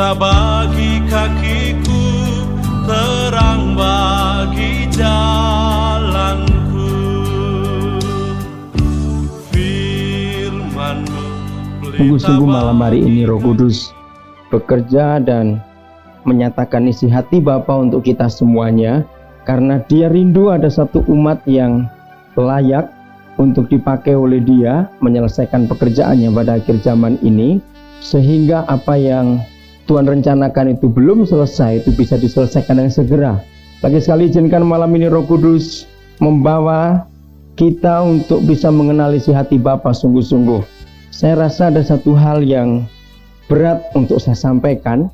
Pelita bagi kakiku, terang bagi jalanku. Firman-Mu Sungguh-sungguh malam hari ini Roh Kudus bekerja dan menyatakan isi hati Bapa untuk kita semuanya, karena Dia rindu ada satu umat yang layak untuk dipakai oleh Dia menyelesaikan pekerjaannya pada akhir zaman ini, sehingga apa yang Tuhan rencanakan itu belum selesai, itu bisa diselesaikan dengan segera. Lagi sekali izinkan malam ini Roh Kudus membawa kita untuk bisa mengenali isi hati Bapa sungguh-sungguh. Saya rasa ada satu hal yang berat untuk saya sampaikan,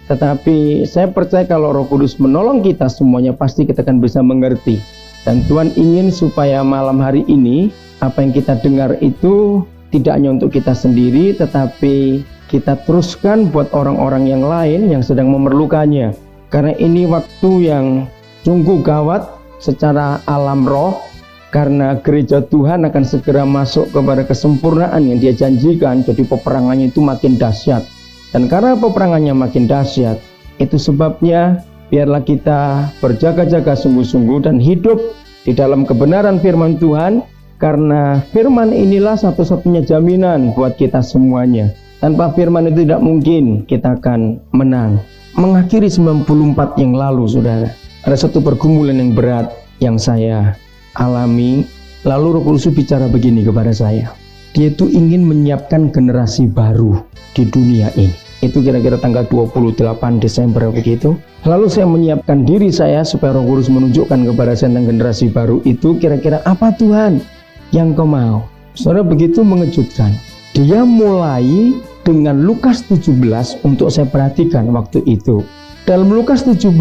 tetapi saya percaya kalau Roh Kudus menolong kita semuanya, pasti kita akan bisa mengerti. Dan Tuhan ingin supaya malam hari ini apa yang kita dengar itu tidak hanya untuk kita sendiri, tetapi kita teruskan buat orang-orang yang lain yang sedang memerlukannya. Karena ini waktu yang sungguh gawat secara alam roh, karena gereja Tuhan akan segera masuk kepada kesempurnaan yang Dia janjikan. Jadi peperangannya itu makin dahsyat. Dan karena peperangannya makin dahsyat, itu sebabnya biarlah kita berjaga-jaga sungguh-sungguh dan hidup di dalam kebenaran firman Tuhan, karena firman inilah satu-satunya jaminan buat kita semuanya. Tanpa firman itu tidak mungkin kita akan menang. Mengakhiri 94 yang lalu, saudara, ada satu pergumulan yang berat yang saya alami. Lalu Roh Kudus bicara begini kepada saya. Dia itu ingin menyiapkan generasi baru di dunia ini. Itu kira-kira tanggal 28 Desember begitu. Lalu saya menyiapkan diri saya supaya Roh Kudus menunjukkan kepada saya tentang generasi baru itu. Kira-kira apa Tuhan yang Kau mau? Saudara, begitu mengejutkan. Dia mulai dengan Lukas 17 untuk saya perhatikan waktu itu. Dalam Lukas 17,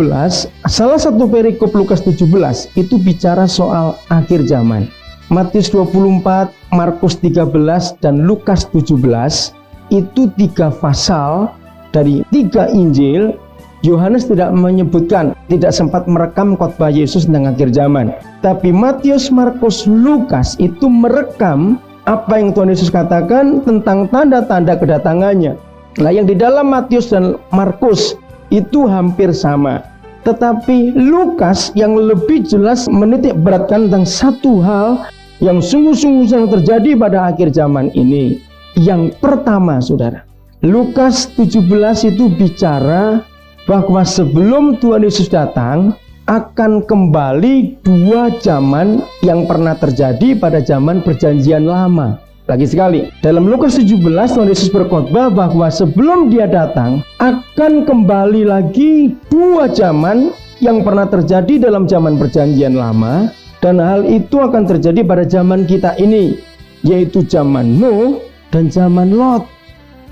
salah satu perikop Lukas 17 itu bicara soal akhir zaman. Matius 24, Markus 13, dan Lukas 17 itu 3 pasal dari 3 Injil. Yohanes tidak menyebutkan, tidak sempat merekam khotbah Yesus tentang akhir zaman. Tapi Matius, Markus, Lukas itu merekam apa yang Tuhan Yesus katakan tentang tanda-tanda kedatangannya. Nah, yang di dalam Matius dan Markus itu hampir sama, tetapi Lukas yang lebih jelas menitik beratkan tentang satu hal yang sungguh-sungguh sedang terjadi pada akhir zaman ini. Yang pertama, saudara, Lukas 17 itu bicara bahwa sebelum Tuhan Yesus datang akan kembali 2 zaman yang pernah terjadi pada zaman perjanjian lama. Lagi sekali, dalam Lukas 17 Tuhan Yesus berkhotbah bahwa sebelum Dia datang akan kembali lagi 2 zaman yang pernah terjadi dalam zaman perjanjian lama, dan hal itu akan terjadi pada zaman kita ini, yaitu zaman Nuh dan zaman Lot.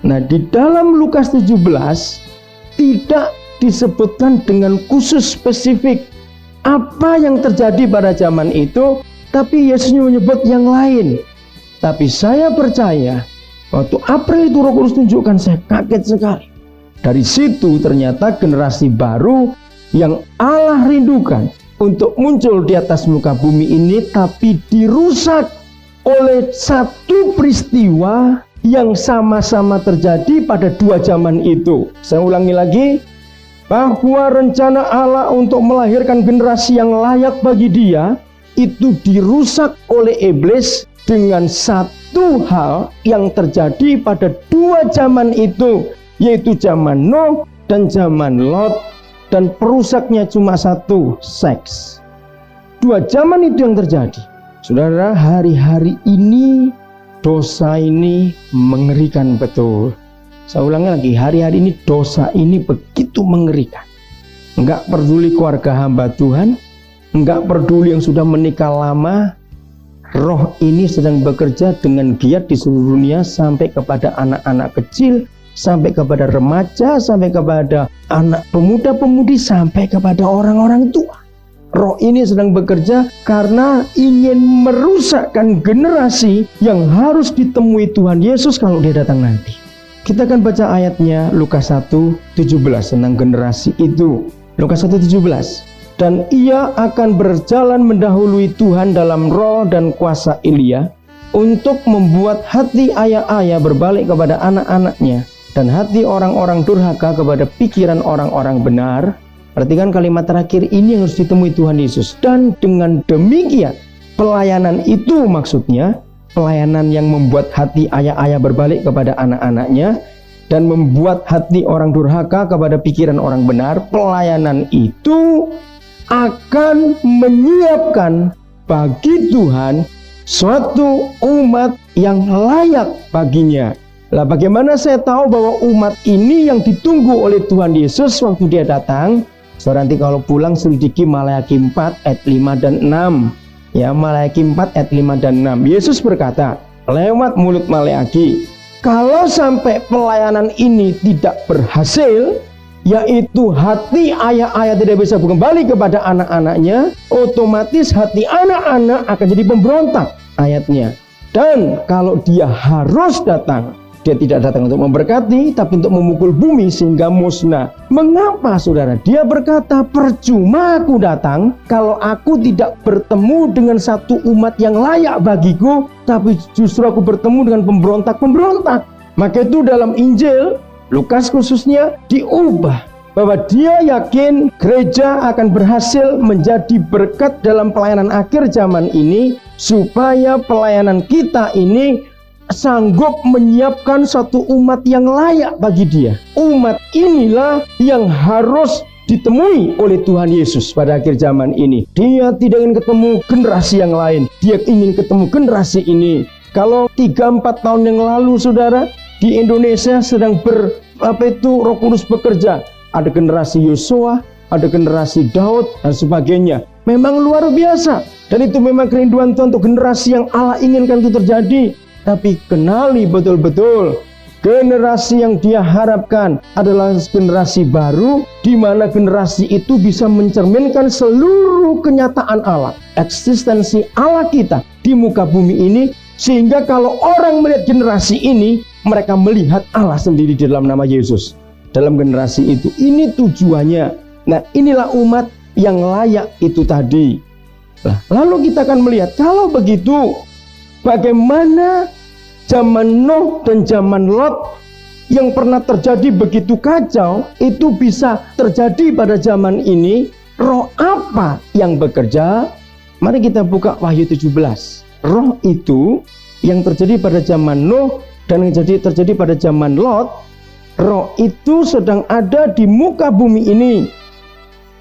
Nah, di dalam Lukas 17 tidak disebutkan dengan khusus spesifik apa yang terjadi pada zaman itu, tapi Yesus menyebut yang lain. Tapi saya percaya waktu April itu Roh Kudus tunjukkan, saya kaget sekali. Dari situ ternyata generasi baru yang Allah rindukan untuk muncul di atas muka bumi ini, tapi dirusak oleh satu peristiwa yang sama-sama terjadi pada 2 zaman itu. Saya ulangi lagi, bahwa rencana Allah untuk melahirkan generasi yang layak bagi Dia itu dirusak oleh iblis dengan satu hal yang terjadi pada 2 zaman itu, yaitu zaman Nuh dan zaman Lot, dan perusaknya cuma satu, seks. 2 zaman itu yang terjadi. Saudara, hari-hari ini dosa ini mengerikan betul. Saya ulangi lagi, hari-hari ini dosa ini begitu mengerikan. Enggak peduli keluarga hamba Tuhan, enggak peduli yang sudah menikah lama, roh ini sedang bekerja dengan giat di seluruh dunia, sampai kepada anak-anak kecil, sampai kepada remaja, sampai kepada anak pemuda-pemudi, sampai kepada orang-orang tua. Roh ini sedang bekerja karena ingin merusakkan generasi yang harus ditemui Tuhan Yesus kalau Dia datang nanti. Kita akan baca ayatnya Lukas 1:17 tentang generasi itu. Lukas 1:17. Dan ia akan berjalan mendahului Tuhan dalam roh dan kuasa Elia, untuk membuat hati ayah-ayah berbalik kepada anak-anaknya, dan hati orang-orang durhaka kepada pikiran orang-orang benar. Perhatikan kalimat terakhir ini yang harus ditemui Tuhan Yesus. Dan dengan demikian, pelayanan itu maksudnya pelayanan yang membuat hati ayah-ayah berbalik kepada anak-anaknya dan membuat hati orang durhaka kepada pikiran orang benar. Pelayanan itu akan menyiapkan bagi Tuhan suatu umat yang layak baginya. Lah, bagaimana saya tahu bahwa umat ini yang ditunggu oleh Tuhan Yesus waktu dia datang? Saudara, nanti kalau pulang selidiki Maleakhi 4 ayat 5 dan 6. Ya, Maleakhi 4 ayat 5 dan 6. Yesus berkata lewat mulut Maleakhi, kalau sampai pelayanan ini tidak berhasil, yaitu hati ayah-ayah tidak bisa kembali kepada anak-anaknya, otomatis hati anak-anak akan jadi pemberontak ayatnya. Dan kalau dia harus datang, dia tidak datang untuk memberkati, tapi untuk memukul bumi sehingga musnah. Mengapa, saudara? Dia berkata, percuma aku datang kalau aku tidak bertemu dengan satu umat yang layak bagiku, tapi justru aku bertemu dengan pemberontak-pemberontak. Maka itu dalam Injil Lukas khususnya diubah, bahwa dia yakin gereja akan berhasil menjadi berkat dalam pelayanan akhir zaman ini, supaya pelayanan kita ini sanggup menyiapkan satu umat yang layak bagi dia. Umat inilah yang harus ditemui oleh Tuhan Yesus pada akhir zaman ini. Dia tidak ingin ketemu generasi yang lain, dia ingin ketemu generasi ini. Kalau 3-4 tahun yang lalu, saudara, di Indonesia sedang Roh Kudus bekerja. Ada generasi Yosua, ada generasi Daud, dan sebagainya. Memang luar biasa. Dan itu memang kerinduan Tuhan untuk generasi yang Allah inginkan itu terjadi. Tapi kenali betul-betul generasi yang dia harapkan adalah generasi baru, di mana generasi itu bisa mencerminkan seluruh kenyataan Allah, eksistensi Allah kita di muka bumi ini, sehingga kalau orang melihat generasi ini, mereka melihat Allah sendiri di dalam nama Yesus dalam generasi itu. Ini tujuannya. Nah, inilah umat yang layak itu tadi. Nah, lalu kita akan melihat, kalau begitu, bagaimana zaman Nuh dan zaman Lot yang pernah terjadi begitu kacau, itu bisa terjadi pada zaman ini. Roh apa yang bekerja? Mari kita buka Wahyu 17. Roh itu yang terjadi pada zaman Nuh dan yang terjadi pada zaman Lot, roh itu sedang ada di muka bumi ini.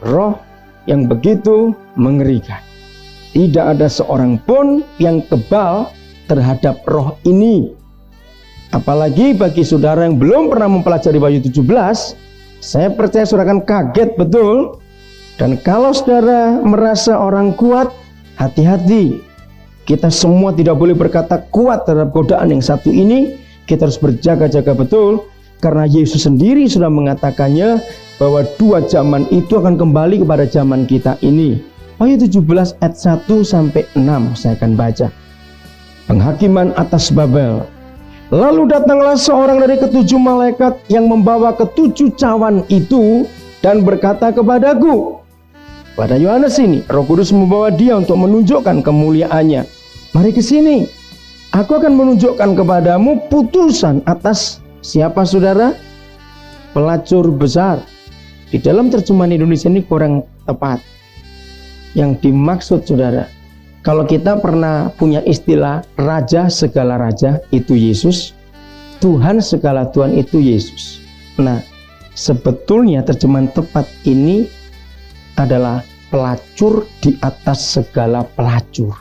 Roh yang begitu mengerikan. Tidak ada seorang pun yang kebal terhadap roh ini. Apalagi bagi saudara yang belum pernah mempelajari Wahyu 17, saya percaya saudara akan kaget betul. Dan kalau saudara merasa orang kuat, hati-hati. Kita semua tidak boleh berkata kuat terhadap godaan yang satu ini. Kita harus berjaga-jaga betul, karena Yesus sendiri sudah mengatakannya bahwa dua zaman itu akan kembali kepada zaman kita ini. Wahyu 17 ayat 1-6 saya akan baca. Penghakiman atas Babel. Lalu datanglah seorang dari ketujuh malaikat yang membawa ketujuh cawan itu dan berkata kepadaku, pada Yohanes ini, Roh Kudus membawa dia untuk menunjukkan kemuliaannya. Mari ke sini. Aku akan menunjukkan kepadamu putusan atas siapa, saudara? Pelacur besar. Di dalam terjemahan Indonesia ini kurang tepat. Yang dimaksud, saudara, kalau kita pernah punya istilah raja segala raja itu Yesus, Tuhan segala Tuhan itu Yesus. Nah, sebetulnya terjemahan tepat ini adalah pelacur di atas segala pelacur.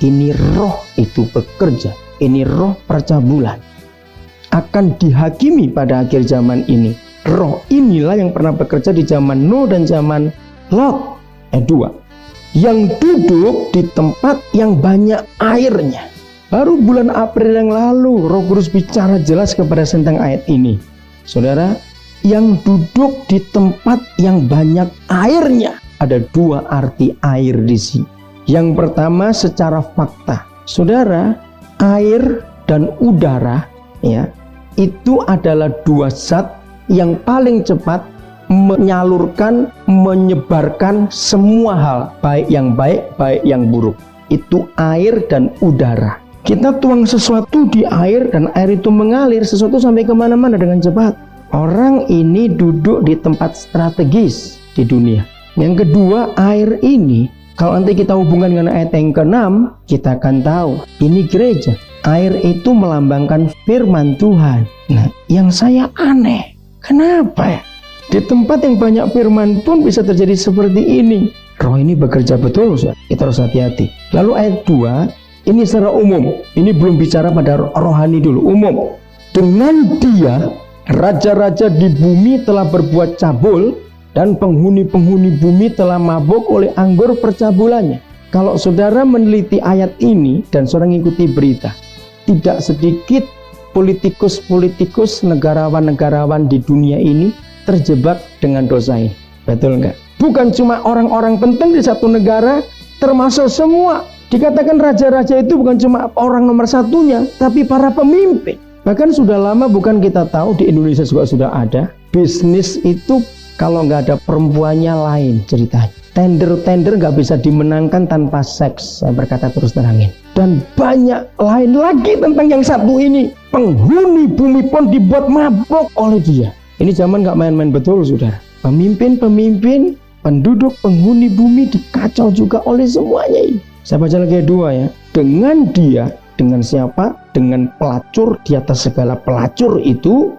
Ini roh itu bekerja, ini roh percabulan akan dihakimi pada akhir zaman ini. Roh inilah yang pernah bekerja di zaman Nuh dan zaman Lot. 2. Yang duduk di tempat yang banyak airnya. Baru bulan April yang lalu Roh Kudus bicara jelas kepada tentang ayat ini. Saudara, yang duduk di tempat yang banyak airnya. Ada dua arti air di sini. Yang pertama secara fakta. Saudara, air dan udara ya, itu adalah dua zat yang paling cepat menyalurkan, menyebarkan semua hal, baik yang baik, baik yang buruk. Itu air dan udara. Kita tuang sesuatu di air dan air itu mengalir, sesuatu sampai kemana-mana dengan cepat. Orang ini duduk di tempat strategis di dunia. Yang kedua, air ini, kalau nanti kita hubungkan dengan ayat yang ke-6, kita akan tahu, ini gereja. Air itu melambangkan firman Tuhan. Nah, yang saya aneh, kenapa ya? Di tempat yang banyak firman pun bisa terjadi seperti ini. Roh ini bekerja betul, kita harus hati-hati. Lalu ayat 2, ini secara umum, ini belum bicara pada rohani dulu, umum. Dengan dia, raja-raja di bumi telah berbuat cabul, dan penghuni-penghuni bumi telah mabuk oleh anggur percabulannya. Kalau saudara meneliti ayat ini dan saudara mengikuti berita, tidak sedikit politikus-politikus, negarawan-negarawan di dunia ini terjebak dengan dosa ini. Betul enggak? Bukan cuma orang-orang penting di satu negara, termasuk semua. Dikatakan raja-raja itu bukan cuma orang nomor satunya, tapi para pemimpin. Bahkan sudah lama bukan kita tahu, di Indonesia juga sudah ada. Bisnis itu kalau nggak ada perempuannya lain ceritanya. Tender-tender nggak bisa dimenangkan tanpa seks, saya berkata terus terangin. Dan banyak lain lagi tentang yang satu ini. Penghuni bumi pun dibuat mabuk oleh dia. Ini zaman nggak main-main betul, saudara. Pemimpin-pemimpin, penduduk, penghuni bumi dikacau juga oleh semuanya ini. Saya baca lagi ayat 2 ya. Dengan dia, dengan siapa? Dengan pelacur di atas segala pelacur itu,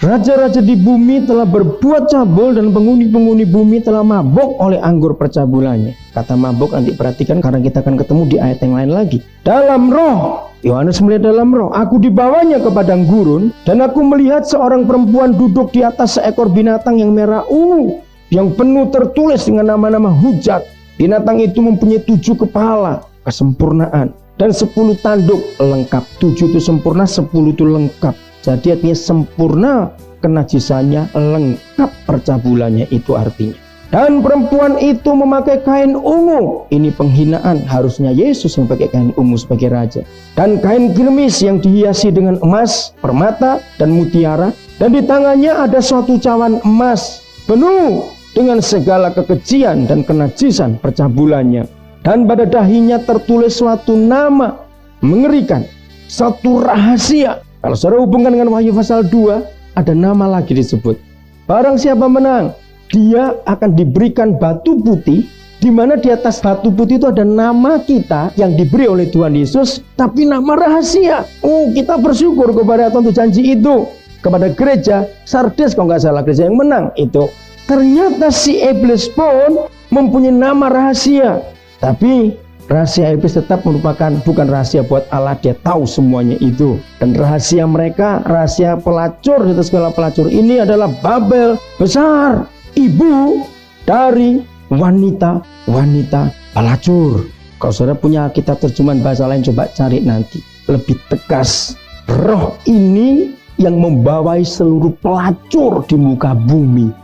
raja-raja di bumi telah berbuat cabul dan penghuni-penghuni bumi telah mabuk oleh anggur percabulannya. Kata mabuk nanti perhatikan karena kita akan ketemu di ayat yang lain lagi. Dalam roh, Yohanes melihat dalam roh, aku dibawanya ke padang gurun dan aku melihat seorang perempuan duduk di atas seekor binatang yang merah ungu, yang penuh tertulis dengan nama-nama hujat. Binatang itu mempunyai 7 kepala, kesempurnaan, dan 10 tanduk, lengkap. 7 itu sempurna, 10 itu lengkap. Jadi artinya sempurna kenajisannya, lengkap percabulannya, itu artinya. Dan perempuan itu memakai kain ungu. Ini penghinaan, harusnya Yesus yang pakai kain ungu sebagai raja. Dan kain kirmis yang dihiasi dengan emas, permata, dan mutiara. Dan di tangannya ada suatu cawan emas penuh dengan segala kekejian dan kenajisan percabulannya. Dan pada dahinya tertulis suatu nama mengerikan, satu rahasia. Kalau saudara hubungkan dengan Wahyu pasal 2, ada nama lagi disebut. Barang siapa menang, dia akan diberikan batu putih, di mana di atas batu putih itu ada nama kita yang diberi oleh Tuhan Yesus, tapi nama rahasia. Oh, kita bersyukur kepada Tuhan untuk janji itu. Kepada gereja Sardes, kalau nggak salah, gereja yang menang itu. Ternyata si iblis pun mempunyai nama rahasia. Tapi rahasia iblis tetap merupakan bukan rahasia buat Allah, dia tahu semuanya itu. Dan rahasia mereka, rahasia pelacur, itu segala pelacur ini adalah Babel besar, ibu dari wanita-wanita pelacur. Kalau saudara punya kitab terjemahan bahasa lain, coba cari nanti, lebih tegas. Roh ini yang membawai seluruh pelacur di muka bumi.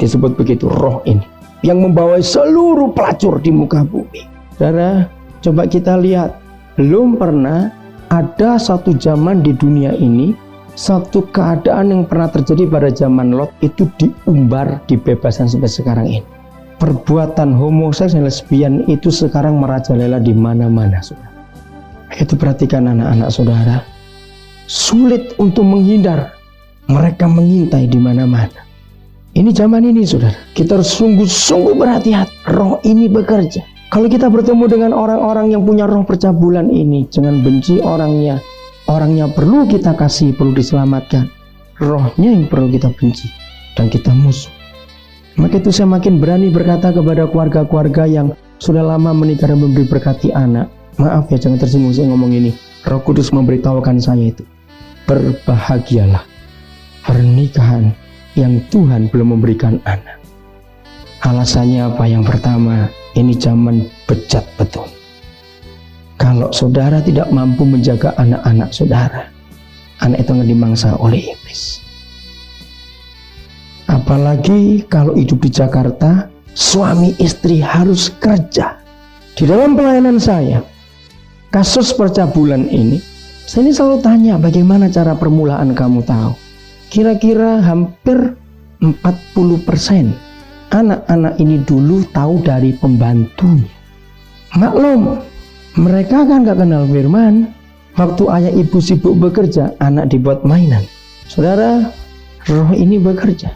Disebut begitu, roh ini yang membawai seluruh pelacur di muka bumi. Saudara, coba kita lihat, belum pernah ada satu zaman di dunia ini, satu keadaan yang pernah terjadi pada zaman Lot itu diumbar, dibebaskan sampai sekarang ini. Perbuatan homoseks dan lesbian itu sekarang merajalela di mana-mana, saudara. Itu perhatikan anak-anak saudara, sulit untuk menghindar, mereka mengintai di mana-mana. Ini zaman ini, saudara, kita harus sungguh-sungguh berhati-hati. Roh ini bekerja. Kalau kita bertemu dengan orang-orang yang punya roh percabulan ini, jangan benci orangnya. Orangnya perlu kita kasih, perlu diselamatkan. Rohnya yang perlu kita benci dan kita musuh. Maka itu saya makin berani berkata kepada keluarga-keluarga yang sudah lama menikah dan memberi berkati anak. Maaf ya, jangan tersinggung saya ngomong ini. Roh Kudus memberitahukan saya itu. Berbahagialah pernikahan yang Tuhan belum memberikan anak. Alasannya apa? Yang pertama, ini zaman bejat betul. Kalau saudara tidak mampu menjaga anak-anak saudara, anak itu akan dimangsa oleh iblis. Apalagi kalau hidup di Jakarta, suami istri harus kerja. Di dalam pelayanan saya, kasus percabulan ini, saya ini selalu tanya, bagaimana cara permulaan kamu tahu? Kira-kira hampir 40% anak-anak ini dulu tahu dari pembantunya. Maklum, mereka kan gak kenal firman, Waktu ayah ibu sibuk bekerja, anak dibuat mainan. Saudara, roh ini bekerja.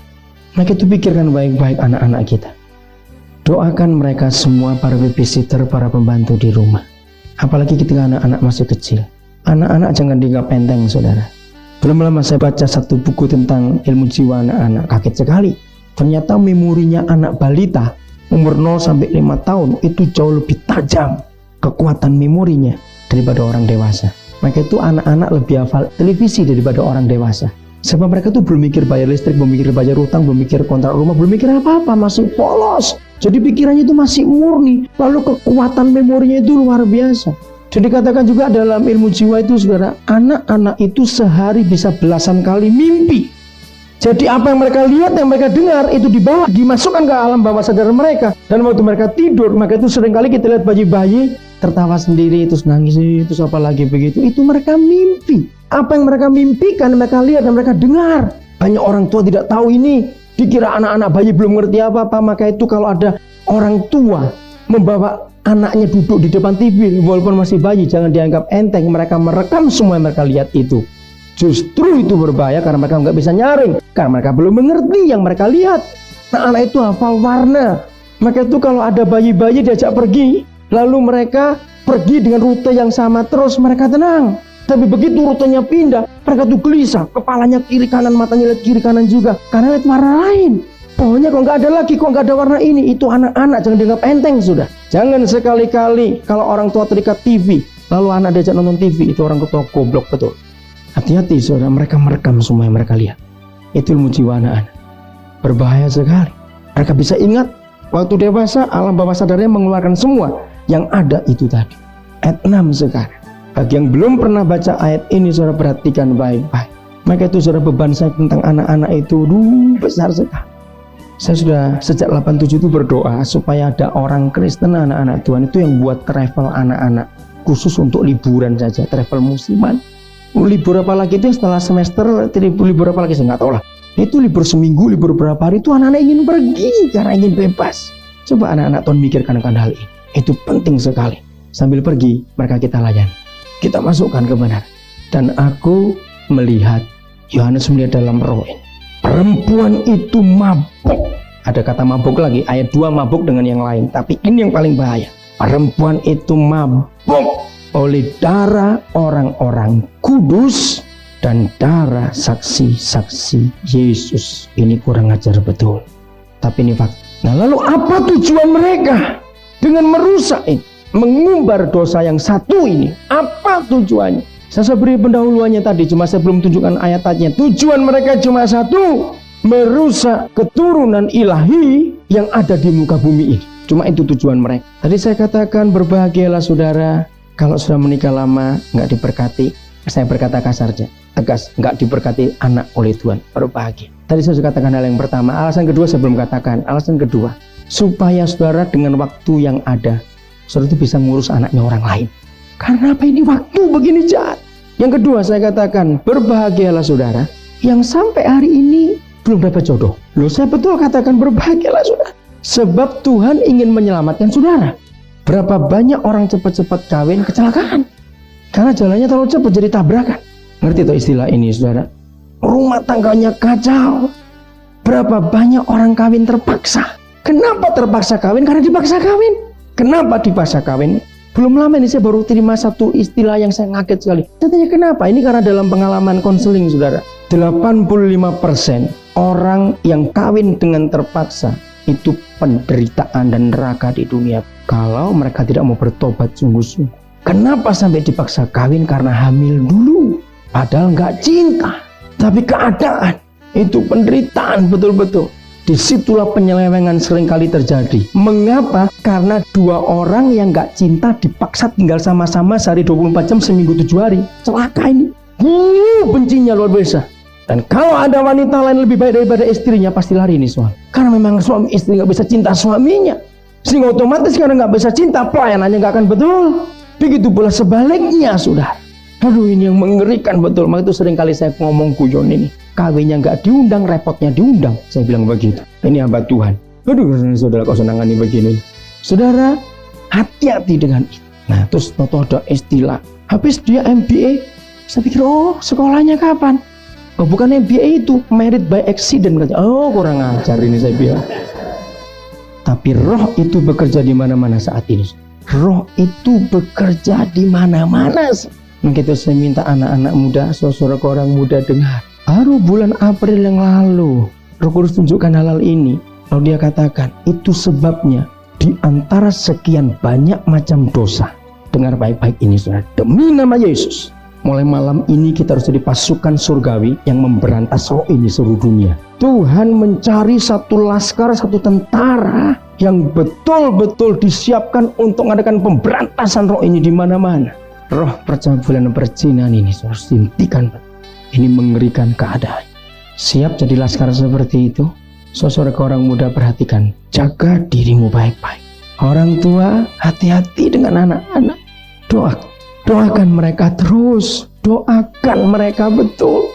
Maka itu pikirkan baik-baik anak-anak kita. Doakan mereka semua, para babysitter, para pembantu di rumah. Apalagi ketika anak-anak masih kecil. Anak-anak jangan dianggap enteng, saudara. Belum lama saya baca satu buku tentang ilmu jiwa anak-anak. Kaget sekali. Ternyata memorinya anak balita umur 0 sampai 5 tahun itu jauh lebih tajam kekuatan memorinya daripada orang dewasa. Maka itu anak-anak lebih hafal televisi daripada orang dewasa. Sebab mereka tuh belum mikir bayar listrik, belum mikir bayar utang, belum mikir kontrak rumah, belum mikir apa-apa, masih polos. Jadi pikirannya itu masih murni. Lalu kekuatan memorinya itu luar biasa. Jadi dikatakan juga dalam ilmu jiwa itu, saudara, anak-anak itu sehari bisa belasan kali mimpi. Jadi apa yang mereka lihat, yang mereka dengar itu dibawa, dimasukkan ke alam bawah sadar mereka. Dan waktu mereka tidur, maka itu seringkali kita lihat bayi-bayi tertawa sendiri, terus nangis, terus apa lagi begitu. Itu mereka mimpi. Apa yang mereka mimpikan, mereka lihat dan mereka dengar. Banyak orang tua tidak tahu ini. Dikira anak-anak bayi belum ngerti apa-apa. Maka itu kalau ada orang tua membawa anaknya duduk di depan TV, walaupun masih bayi, jangan dianggap enteng. Mereka merekam semua yang mereka lihat itu. Justru itu berbahaya karena mereka nggak bisa nyaring. Karena mereka belum mengerti yang mereka lihat. Nah, anak itu hafal warna. Maka itu kalau ada bayi-bayi diajak pergi, lalu mereka pergi dengan rute yang sama terus, mereka tenang. Tapi begitu rutenya pindah, mereka tuh gelisah. Kepalanya kiri kanan, matanya lihat kiri kanan juga. Karena lihat warna lain. Pokoknya kok nggak ada lagi, kok nggak ada warna ini. Itu anak-anak, jangan dianggap enteng sudah. Jangan sekali-kali kalau orang tua terikat TV, lalu anak diajak nonton TV, itu orang tua goblok betul. Hati-hati saudara, mereka merekam semua yang mereka lihat. Itu ilmu jiwa anak-anak. Berbahaya sekali. Mereka bisa ingat waktu dewasa, alam bawah sadarnya mengeluarkan semua yang ada itu tadi. Ayat 6 sekarang. Bagi yang belum pernah baca ayat ini, saudara perhatikan baik-baik. Maka itu saudara, beban saya tentang anak-anak itu besar sekali. Saya sudah sejak 87 itu berdoa supaya ada orang Kristen, anak-anak Tuhan itu yang buat travel anak-anak. Khusus untuk liburan saja, travel musiman. Libur apa lagi itu setelah semester, libur apa lagi saya nggak tahu lah. Itu libur seminggu, libur berapa hari itu anak-anak ingin pergi karena ingin bebas. Coba anak-anak Tuhan mikirkan akan hal ini. Itu penting sekali. Sambil pergi mereka kita layani, kita masukkan kebenaran. Dan aku melihat, Yohanes melihat dalam roh ini, perempuan itu mabuk. Ada kata mabuk lagi, ayat 2 mabuk dengan yang lain. Tapi ini yang paling bahaya. Perempuan itu mabuk oleh darah orang-orang kudus dan darah saksi-saksi Yesus. Ini kurang ajar betul, tapi ini fakta. Nah, lalu apa tujuan mereka dengan merusak ini, mengumbar dosa yang satu ini? Apa tujuannya? Saya beri pendahuluannya tadi, cuma saya belum tunjukkan ayat-ayatnya. Tujuan mereka cuma satu, merusak keturunan ilahi yang ada di muka bumi ini. Cuma itu tujuan mereka. Tadi saya katakan berbahagialah saudara kalau sudah menikah lama, nggak diberkati. Saya berkata kasar saja, tegas, nggak diberkati anak oleh Tuhan, berbahagia. Tadi saya sudah katakan hal yang pertama. Alasan kedua saya belum katakan. Alasan kedua, supaya saudara dengan waktu yang ada, saudara itu bisa ngurus anaknya orang lain. Karena apa, ini waktu begini jahat. Yang kedua saya katakan, berbahagialah saudara yang sampai hari ini belum dapat jodoh. Loh, saya betul katakan berbahagialah saudara, sebab Tuhan ingin menyelamatkan saudara. Berapa banyak orang cepat-cepat kawin kecelakaan karena jalannya terlalu cepat, jadi tabrakan. Ngerti tuh istilah ini saudara? Rumah tangganya kacau. Berapa banyak orang kawin terpaksa. Kenapa terpaksa kawin? Karena dipaksa kawin. Kenapa dipaksa kawin? Belum lama ini saya baru terima satu istilah yang saya ngaget sekali. Saya tanya kenapa? Ini karena dalam pengalaman konseling saudara, 85% orang yang kawin dengan terpaksa itu penderitaan dan neraka di dunia kalau mereka tidak mau bertobat sungguh-sungguh. Kenapa sampai dipaksa kawin? Karena hamil dulu, padahal nggak cinta, tapi keadaan. Itu penderitaan betul-betul. Disitulah penyelewengan seringkali terjadi. Mengapa? Karena dua orang yang nggak cinta dipaksa tinggal sama-sama sehari 24 jam, seminggu 7 hari. Celaka ini. Bencinya luar biasa. Dan kalau ada wanita lain lebih baik daripada istrinya, pasti lari ini suami. Karena memang suami istri nggak bisa cinta suaminya, sehingga otomatis karena nggak bisa cinta, pelayanannya nggak akan betul. Begitu pula sebaliknya, saudara. Aduh, ini yang mengerikan betul. Maka itu seringkali saya ngomong guyon ini, kawinnya nggak diundang, repotnya diundang. Saya bilang begitu. Ini hamba Tuhan. Aduh, saudara kok senangani begini. Saudara, hati-hati dengan itu. Nah, terus ada istilah Habis dia MBA, saya pikir, oh sekolahnya kapan? Oh bukan MBA itu, married by accident. Oh kurang ajar ini saya bilang. Tapi roh itu bekerja di mana-mana saat ini. Roh itu bekerja di mana-mana. Maka itu saya minta anak-anak muda, saudara orang muda dengar. Baru bulan April yang lalu, Roh Kudus tunjukkan hal ini. Lalu dia katakan, itu sebabnya di antara sekian banyak macam dosa. Dengar baik-baik ini saudara, demi nama Yesus, mulai malam ini kita harus jadi pasukan surgawi yang memberantas roh ini seluruh dunia. Tuhan mencari satu laskar, satu tentara yang betul-betul disiapkan untuk mengadakan pemberantasan roh ini di mana-mana. Roh percabulan dan perzinahan ini harus dihentikan. Ini mengerikan keadaan. Siap jadi laskar seperti itu? Saudara orang muda perhatikan, jaga dirimu baik-baik. Orang tua hati-hati dengan anak-anak. Doakan mereka terus, doakan mereka betul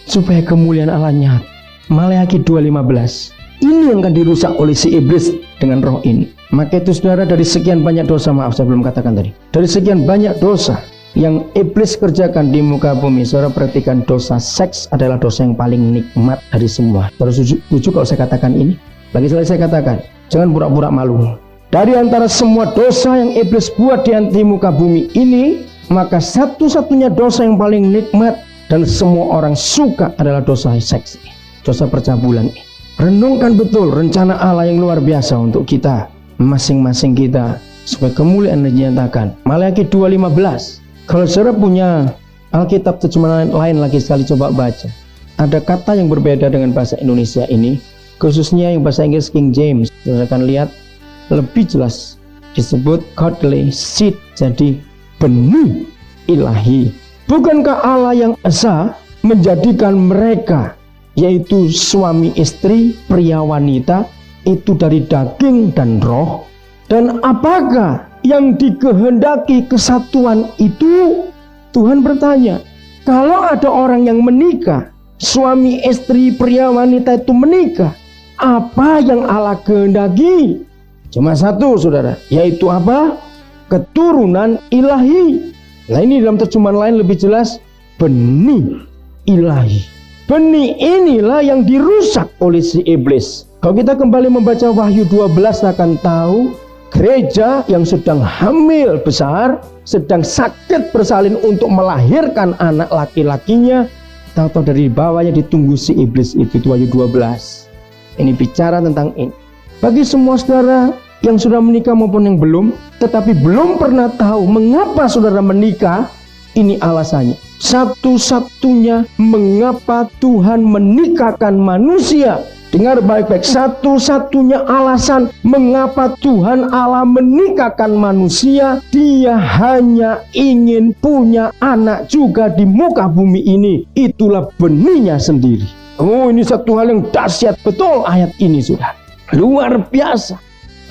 supaya kemuliaan Allah nyata. Maleakhi 2:15. Ini yang akan dirusak oleh si iblis dengan roh ini. Maka itu saudara, dari sekian banyak dosa, maaf saya belum katakan tadi, dari sekian banyak dosa yang iblis kerjakan di muka bumi, saudara perhatikan, dosa seks adalah dosa yang paling nikmat dari semua. Saudara setuju kalau saya katakan ini? Lagi saya katakan, jangan pura-pura malu. Dari antara semua dosa yang iblis buat di muka bumi ini, maka satu-satunya dosa yang paling nikmat dan semua orang suka adalah dosa seks, dosa percabulan. Renungkan betul rencana Allah yang luar biasa untuk kita, masing-masing kita, supaya kemuliaan dinyatakan. Maleakhi 2:15. Kalau saudara punya Alkitab terjemahan lain lagi sekali coba baca. Ada kata yang berbeda dengan bahasa Indonesia ini, khususnya yang bahasa Inggris King James. Saudara akan lihat lebih jelas disebut godly seed, jadi benih ilahi. Bukankah Allah yang esa menjadikan mereka, yaitu suami istri, pria wanita, itu dari daging dan roh? Dan apakah yang dikehendaki kesatuan itu? Tuhan bertanya, kalau ada orang yang menikah, suami istri, pria wanita itu menikah, apa yang Allah kehendaki? Cuma satu saudara, yaitu apa? Keturunan ilahi. Nah ini dalam terjemahan lain lebih jelas, benih ilahi. Benih inilah yang dirusak oleh si iblis. Kalau kita kembali membaca Wahyu 12 akan tahu, gereja yang sedang hamil besar, sedang sakit bersalin untuk melahirkan anak laki-lakinya, tahu-tahu dari bawahnya ditunggu si iblis itu. Wahyu 12. Ini bicara tentang ini. Bagi semua saudara yang sudah menikah maupun yang belum, tetapi belum pernah tahu mengapa saudara menikah, ini alasannya. Satu-satunya mengapa Tuhan menikahkan manusia. Dengar baik-baik, satu-satunya alasan mengapa Tuhan Allah menikahkan manusia, Dia hanya ingin punya anak juga di muka bumi ini. Itulah benihnya sendiri. Oh, ini satu hal yang dahsyat betul ayat ini sudah. Luar biasa.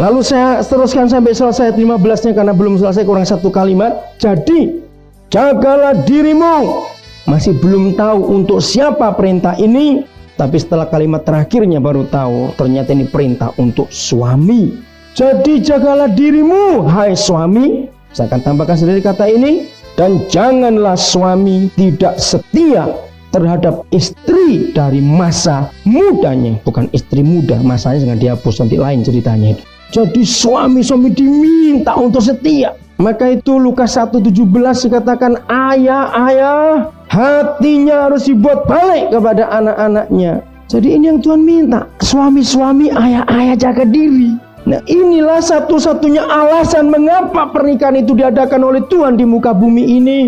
Lalu saya teruskan sampai selesai ayat 15-nya karena belum selesai, kurang satu kalimat. Jadi, jagalah dirimu. Masih belum tahu untuk siapa perintah ini, tapi setelah kalimat terakhirnya baru tahu ternyata ini perintah untuk suami. Jadi jagalah dirimu, hai suami. Saya akan tambahkan sendiri kata ini. Dan janganlah suami tidak setia terhadap istri dari masa mudanya. Bukan istri muda, masanya jangan dihapus, nanti lain ceritanya itu. Jadi suami-suami diminta untuk setia. Maka itu Lukas 1:17 dikatakan, ayah-ayah hatinya harus dibuat balik kepada anak-anaknya. Jadi ini yang Tuhan minta, suami-suami, ayah-ayah jaga diri. Nah inilah satu-satunya alasan mengapa pernikahan itu diadakan oleh Tuhan di muka bumi ini.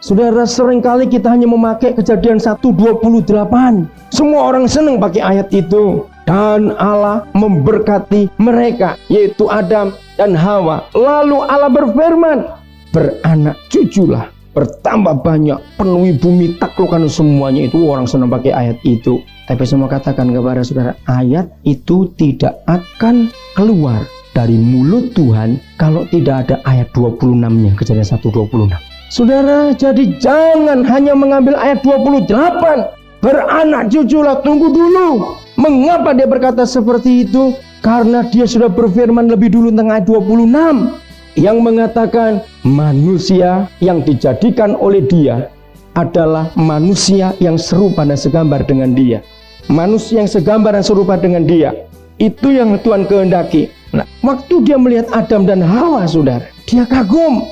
Saudara, seringkali kita hanya memakai Kejadian 1:28. Semua orang senang pakai ayat itu. Dan Allah memberkati mereka, yaitu Adam dan Hawa. Lalu Allah berfirman, beranak cuculah, bertambah banyak, penuhi bumi, taklukkan semuanya. Itu orang senang pakai ayat itu. Tapi semua katakan kepada saudara, ayat itu tidak akan keluar dari mulut Tuhan kalau tidak ada ayat 26-nya, Kejadian 1:26. Saudara, jadi jangan hanya mengambil ayat 28, beranak cuculah, tunggu dulu. Mengapa dia berkata seperti itu? Karena dia sudah berfirman lebih dulu tentang ayat 26. yang mengatakan manusia yang dijadikan oleh Dia adalah manusia yang serupa dan segambar dengan Dia. Manusia yang segambar dan serupa dengan Dia. Itu yang Tuhan kehendaki. Nah, waktu Dia melihat Adam dan Hawa, saudara, Dia kagum.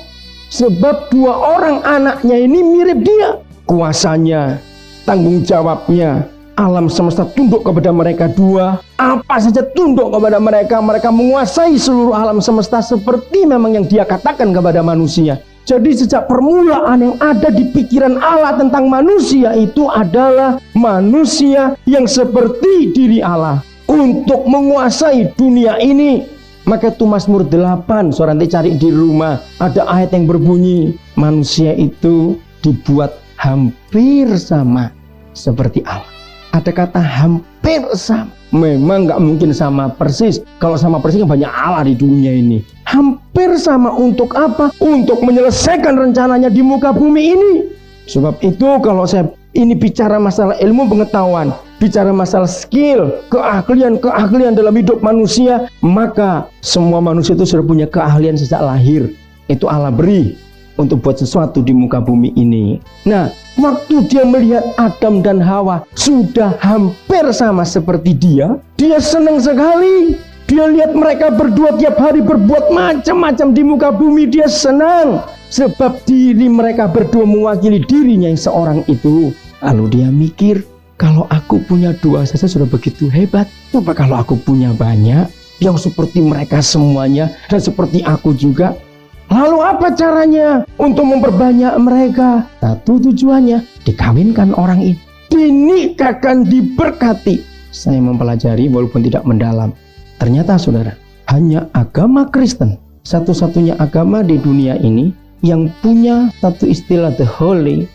Sebab dua orang anaknya ini mirip Dia. Kuasanya, tanggung jawabnya, alam semesta tunduk kepada mereka dua. Apa saja tunduk kepada mereka. Mereka menguasai seluruh alam semesta seperti memang yang Dia katakan kepada manusia. Jadi sejak permulaan yang ada di pikiran Allah tentang manusia itu adalah manusia yang seperti diri Allah untuk menguasai dunia ini. Maka itu Mazmur 8, saudara nanti cari di rumah, ada ayat yang berbunyi, manusia itu dibuat hampir sama seperti Allah. Ada kata hampir sama. Memang nggak mungkin sama persis. Kalau sama persis kan banyak Allah di dunia ini. Hampir sama untuk apa? Untuk menyelesaikan rencananya di muka bumi ini. Sebab itu kalau saya ini bicara masalah ilmu pengetahuan, bicara masalah skill, keahlian dalam hidup manusia, maka semua manusia itu sudah punya keahlian sejak lahir. Itu Allah beri untuk buat sesuatu di muka bumi ini. Nah, waktu Dia melihat Adam dan Hawa sudah hampir sama seperti Dia senang sekali. Dia lihat mereka berdua tiap hari berbuat macam-macam di muka bumi, Dia senang. Sebab diri mereka berdua mewakili dirinya yang seorang itu. Lalu Dia mikir, kalau aku punya dua saja sudah begitu hebat. Coba kalau aku punya banyak, yang seperti mereka semuanya, dan seperti aku juga. Lalu apa caranya untuk memperbanyak mereka? Satu tujuannya, dikawinkan orang ini, dinikahkan, diberkati. Saya mempelajari walaupun tidak mendalam. Ternyata saudara, hanya agama Kristen, satu-satunya agama di dunia ini yang punya satu istilah the holy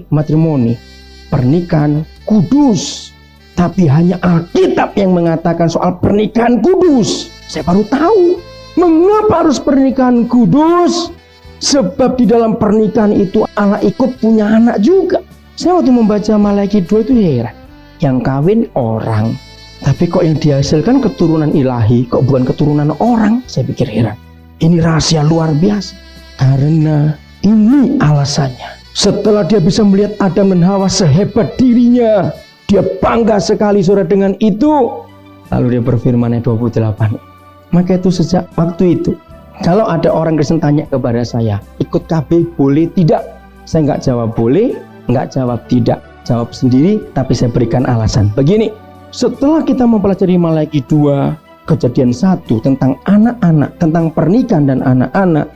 matrimony, pernikahan kudus. Tapi hanya Alkitab yang mengatakan soal pernikahan kudus. Saya baru tahu mengapa harus pernikahan kudus. Sebab di dalam pernikahan itu Allah ikut punya anak juga. Saya waktu membaca Malaki 2 itu heran. Yang kawin orang, tapi kok yang dihasilkan keturunan ilahi, kok bukan keturunan orang? Saya pikir heran. Ini rahasia luar biasa. Karena ini alasannya. Setelah Dia bisa melihat Adam dan Hawa sehebat dirinya, Dia bangga sekali saudara dengan itu. Lalu Dia berfirman ayat 28. Maka itu sejak waktu itu, kalau ada orang Kristen tanya kepada saya, ikut KB boleh tidak? Saya nggak jawab boleh, nggak jawab tidak. Jawab sendiri, tapi saya berikan alasan. Begini, setelah kita mempelajari Malaki 2, Kejadian 1 tentang anak-anak, tentang pernikahan dan anak-anak.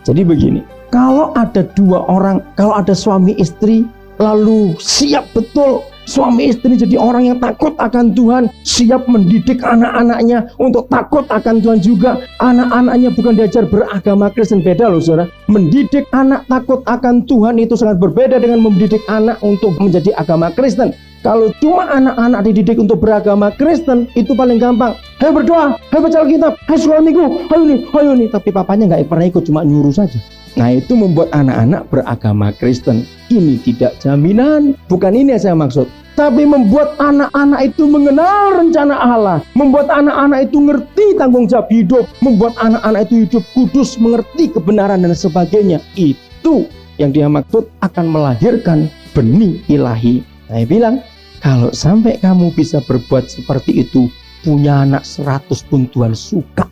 Jadi begini, kalau ada dua orang, kalau ada suami istri, lalu siap betul suami istri jadi orang yang takut akan Tuhan, siap mendidik anak-anaknya untuk takut akan Tuhan juga. Anak-anaknya bukan diajar beragama Kristen, beda loh saudara. Mendidik anak takut akan Tuhan itu sangat berbeda dengan mendidik anak untuk menjadi agama Kristen. Kalau cuma anak-anak dididik untuk beragama Kristen, itu paling gampang. Hai berdoa, hai baca Alkitab, hai sekolah minggu, hayo nih. Tapi papanya nggak pernah ikut, cuma nyuruh saja. Nah itu membuat anak-anak beragama Kristen. Ini tidak jaminan, bukan ini yang saya maksud. Tapi membuat anak-anak itu mengenal rencana Allah, membuat anak-anak itu ngerti tanggung jawab hidup, membuat anak-anak itu hidup kudus, mengerti kebenaran dan sebagainya. Itu yang Dia maksud akan melahirkan benih ilahi. Saya bilang, kalau sampai kamu bisa berbuat seperti itu, punya anak 100 pun Tuhan suka.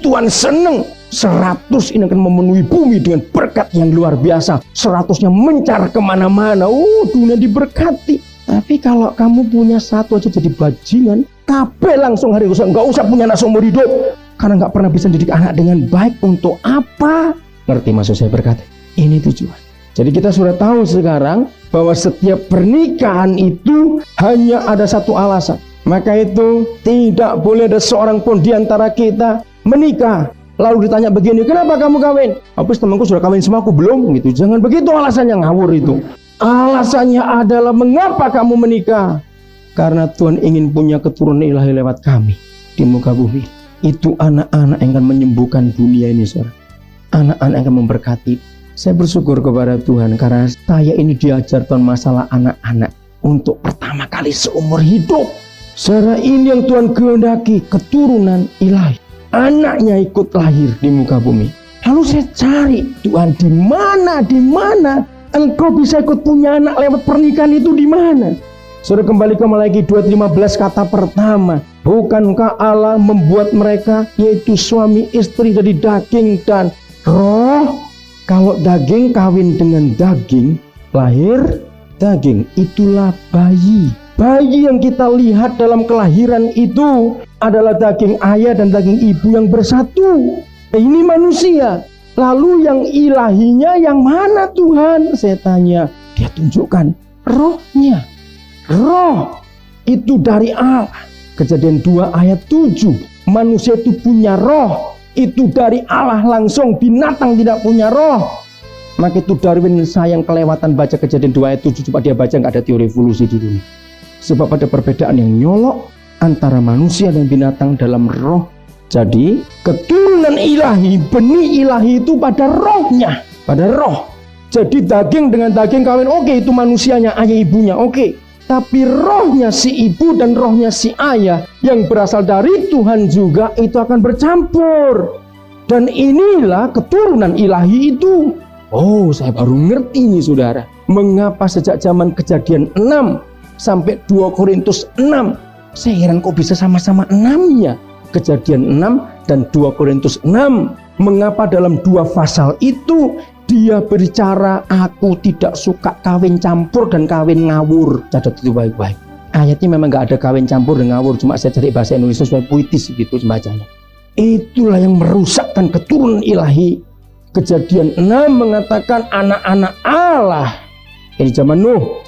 Tuhan senang. 100 ini akan memenuhi bumi dengan berkat yang luar biasa. 100-nya mencar kemana-mana. Dunia diberkati. Tapi kalau kamu punya satu aja jadi bajingan, kabeh langsung hari esok. Nggak usah punya anak seumur hidup, karena nggak pernah bisa didik anak dengan baik. Untuk apa? Ngerti maksud saya berkata? Ini tujuan. Jadi kita sudah tahu sekarang bahwa setiap pernikahan itu hanya ada satu alasan. Maka itu tidak boleh ada seorang pun di antara kita menikah lalu ditanya begini, kenapa kamu kawin? Habis temanku sudah kawin sama aku belum? Gitu. Jangan begitu alasannya, ngawur itu. Alasannya adalah mengapa kamu menikah? Karena Tuhan ingin punya keturunan ilahi lewat kami di muka bumi. Itu anak-anak yang akan menyembuhkan dunia ini, saudara. Anak-anak yang akan memberkati. Saya bersyukur kepada Tuhan karena saya ini diajar Tuhan masalah anak-anak untuk pertama kali seumur hidup. Saudara, ini yang Tuhan kehendaki, keturunan ilahi. anaknya ikut lahir di muka bumi. Lalu saya cari, Tuhan, di mana Engkau bisa ikut punya anak lewat pernikahan itu di mana? Sudah kembali ke Maleakhi 2:15 kata pertama, bukankah Allah membuat mereka yaitu suami istri dari daging dan roh? Kalau daging kawin dengan daging, lahir daging, itulah bayi. Bayi yang kita lihat dalam kelahiran itu adalah daging ayah dan daging ibu yang bersatu. Ini manusia. Lalu yang ilahinya yang mana Tuhan? Saya tanya. Dia tunjukkan rohnya. Roh itu dari Allah. Kejadian 2 ayat 7. Manusia itu punya roh. Itu dari Allah langsung. Binatang tidak punya roh. Maka itu Darwin sayang kelewatan baca Kejadian 2 ayat 7. Coba dia baca, nggak ada teori evolusi di dunia. Sebab ada perbedaan yang nyolok antara manusia dan binatang dalam roh. Jadi keturunan ilahi, benih ilahi itu pada rohnya, pada roh. Jadi daging dengan daging kawin, oke, itu manusianya, ayah ibunya, oke. Tapi rohnya si ibu dan rohnya si ayah yang berasal dari Tuhan juga itu akan bercampur. Dan inilah keturunan ilahi itu. Oh, saya baru ngerti nih saudara, mengapa sejak zaman Kejadian 6 sampai 2 Korintus 6. Saya heran kok bisa sama-sama 6-nya. Kejadian 6 dan 2 Korintus 6. Mengapa dalam 2 pasal itu dia berbicara aku tidak suka kawin campur dan kawin ngawur. Catat itu baik-baik. Ayatnya memang nggak ada kawin campur dan ngawur. Cuma saya cari bahasa Indonesia supaya puitis gitu bacanya. Itulah yang merusakkan keturunan ilahi. Kejadian 6 mengatakan anak-anak Allah. Ini zaman Nuh.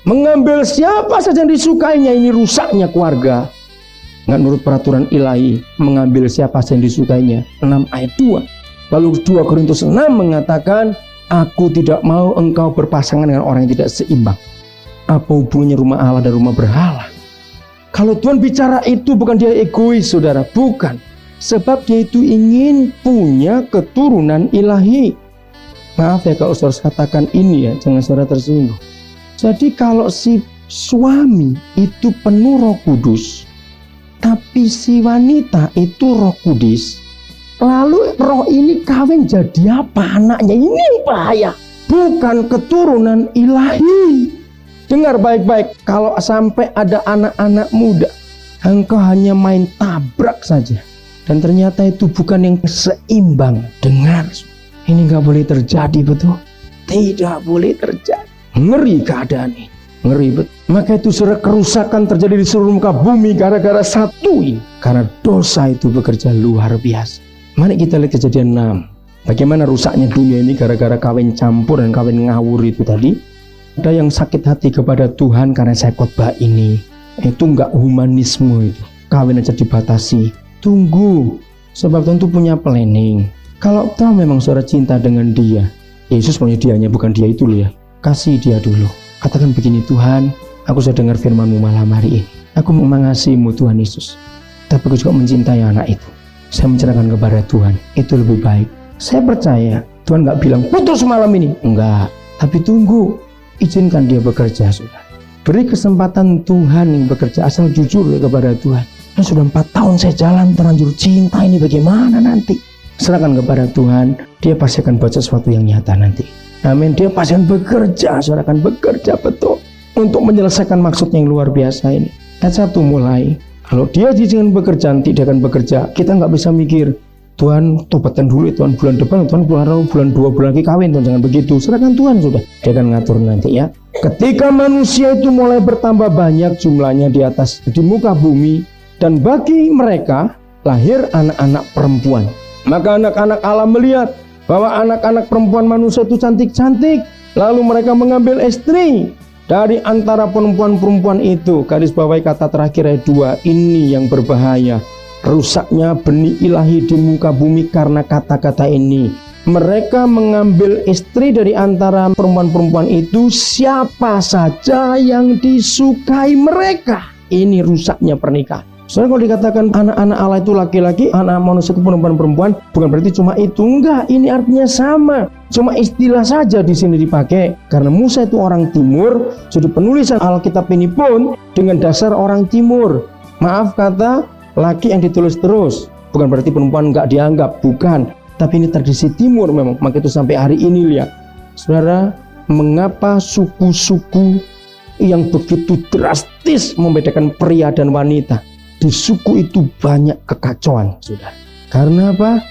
Mengambil siapa saja yang disukainya, ini rusaknya keluarga. Nggak nurut peraturan ilahi, mengambil siapa saja yang disukainya. 6 ayat 2. Lalu 2 Korintus 6 mengatakan, aku tidak mau engkau berpasangan dengan orang yang tidak seimbang. Apa hubungannya rumah Allah dan rumah berhala? Kalau Tuhan bicara itu bukan dia egois saudara, bukan. Sebab dia itu ingin punya keturunan ilahi. Maaf ya kalau saudara katakan ini ya, jangan saudara tersinggung. Jadi kalau si suami itu penuh Roh Kudus, tapi si wanita itu Roh Kudus, lalu roh ini kawin jadi apa anaknya? Ini bahaya. Bukan keturunan ilahi. Dengar baik-baik, kalau sampai ada anak-anak muda, engkau hanya main tabrak saja. Dan ternyata itu bukan yang seimbang. Dengar, ini nggak boleh terjadi, betul? Tidak boleh terjadi. Ngeri keadaan ini, ngeri betul. Maka itu saudara, kerusakan terjadi di seluruh muka bumi gara-gara satu ini. Karena dosa itu bekerja luar biasa. Mari kita lihat Kejadian 6. Bagaimana rusaknya dunia ini gara-gara kawin campur dan kawin ngawur itu tadi. Ada yang sakit hati kepada Tuhan karena saya khotbah ini. Itu enggak humanisme itu. Kawin aja dibatasi. Tunggu, sebab tentu punya planning. Kalau tahu memang saudara cinta dengan dia, Yesus punya dianya, bukan dia itu loh ya. Kasih dia dulu. Katakan begini, Tuhan, aku sudah dengar firman-Mu malam hari ini. Aku mengasihi-Mu Tuhan Yesus. Tapi aku juga mencintai anak itu. Saya mencerahkan kepada Tuhan. Itu lebih baik. Saya percaya Tuhan nggak bilang putus malam ini. Enggak. Tapi tunggu. Izinkan dia bekerja sudah. Beri kesempatan Tuhan yang bekerja. Asal jujur kepada Tuhan. Dan sudah 4 tahun saya jalan terlanjur cinta ini bagaimana nanti? Serahkan kepada Tuhan. Dia pasti akan buat sesuatu yang nyata nanti. Amin. Dia pasti akan bekerja, saudara akan bekerja betul untuk menyelesaikan maksudnya yang luar biasa ini. Ayat 1 mulai. Kalau dia izinkan bekerja, nanti dia akan bekerja. Kita nggak bisa mikir, Tuhan tobatkan dulu, Tuhan bulan depan, Tuhan bulan 2 bulan lagi kawin, Tuhan jangan begitu. Serahkan Tuhan sudah. Dia akan ngatur nanti ya. Ketika manusia itu mulai bertambah banyak jumlahnya di atas di muka bumi, dan bagi mereka lahir anak-anak perempuan. Maka anak-anak Allah melihat bahwa anak-anak perempuan manusia itu cantik-cantik. Lalu mereka mengambil istri dari antara perempuan-perempuan itu. Garis bawahi kata terakhir ayat 2. Ini yang berbahaya. Rusaknya benih ilahi di muka bumi karena kata-kata ini. Mereka mengambil istri dari antara perempuan-perempuan itu siapa saja yang disukai mereka. Ini rusaknya pernikahan. Soalnya kalau dikatakan anak-anak Allah itu laki-laki, anak manusia itu perempuan-perempuan, bukan berarti cuma itu. Enggak, ini artinya sama. Cuma istilah saja di sini dipakai. Karena Musa itu orang timur, jadi penulisan Alkitab ini pun dengan dasar orang timur. Maaf kata laki yang ditulis terus. Bukan berarti perempuan nggak dianggap, bukan. Tapi ini tradisi timur memang. Maka itu sampai hari ini lihat, saudara, mengapa suku-suku yang begitu drastis membedakan pria dan wanita. Di suku itu banyak kekacauan, saudara. Karena apa?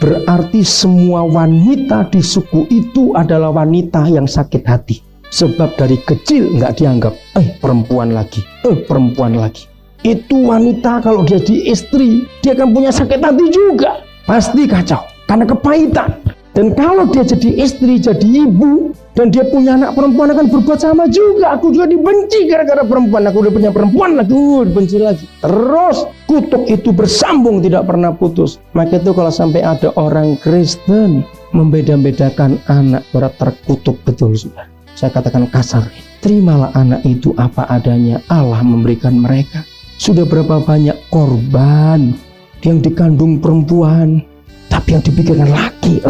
Berarti semua wanita di suku itu adalah wanita yang sakit hati. Sebab dari kecil nggak dianggap, perempuan lagi, perempuan lagi. Itu wanita kalau dia jadi istri, dia akan punya sakit hati juga. Pasti kacau, karena kepahitan. Dan kalau dia jadi istri, jadi ibu, dan dia punya anak perempuan akan berbuat sama juga. Aku juga dibenci gara-gara perempuan. Aku udah punya perempuan lagi, dibenci lagi. Terus kutuk itu bersambung, tidak pernah putus. Maka itu kalau sampai ada orang Kristen membeda-bedakan anak, berat terkutuk betul, sudah. Saya katakan kasar, terimalah anak itu apa adanya. Allah memberikan mereka. Sudah berapa banyak korban yang dikandung perempuan, tapi yang dipikirkan laki,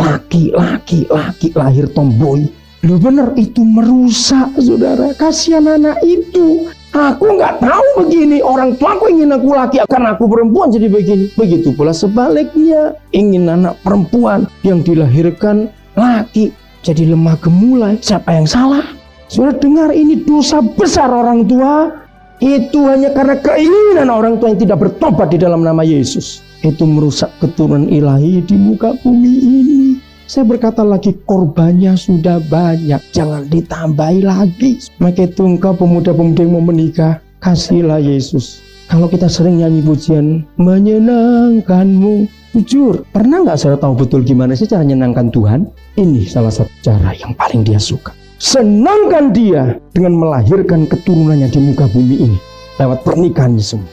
lahir tomboy. Loh bener, itu merusak, saudara. Kasihan anak itu. Aku nggak tahu begini, orang tua aku ingin aku laki, karena aku perempuan jadi begini. Begitu pula sebaliknya, ingin anak perempuan yang dilahirkan laki jadi lemah gemulai. Siapa yang salah? Saudara dengar, ini dosa besar orang tua. Itu hanya karena keinginan orang tua yang tidak bertobat di dalam nama Yesus. Itu merusak keturunan ilahi di muka bumi ini. Saya berkata lagi, korbannya sudah banyak, jangan ditambahi lagi. Maka itu engkau pemuda-pemuda yang mau menikah, kasihlah Yesus. Kalau kita sering nyanyi pujian menyenangkanmu, jujur, pernah nggak saya tahu betul gimana sih cara menyenangkan Tuhan? Ini salah satu cara yang paling dia suka. Senangkan dia dengan melahirkan keturunannya di muka bumi ini lewat pernikahannya semua.